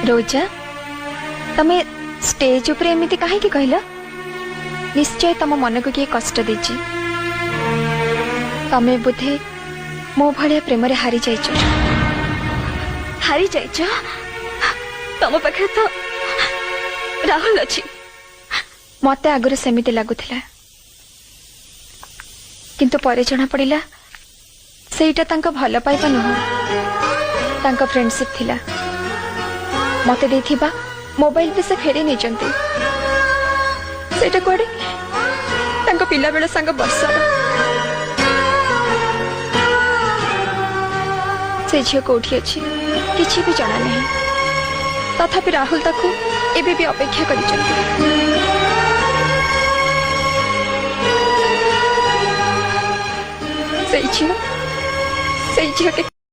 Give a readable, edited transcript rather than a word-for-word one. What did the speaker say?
रोजा तमे स्टेज ऊपर एमती कहीं कहल निश्चय तम मन को किए कष्ट देची तमे बुद्धे मो भाया प्रेम हारी जाइच तम पाखे तो राहुल अच्छी मत आगुरी सेमिति लगुला किंतु परे जना पड़ा सेटा तांका भल पाइबा नुह तांका फ्रेंडशिप थिला मते देथिबा मोबाइल पे से फेरी नहीं चंती सेटा कोडे तांका पिला बेला संग बर्षार से झील कौटी अच्छी किसी भी जना नहीं तथापि राहुल ताकू एबे भी अपेक्षा करी से झील के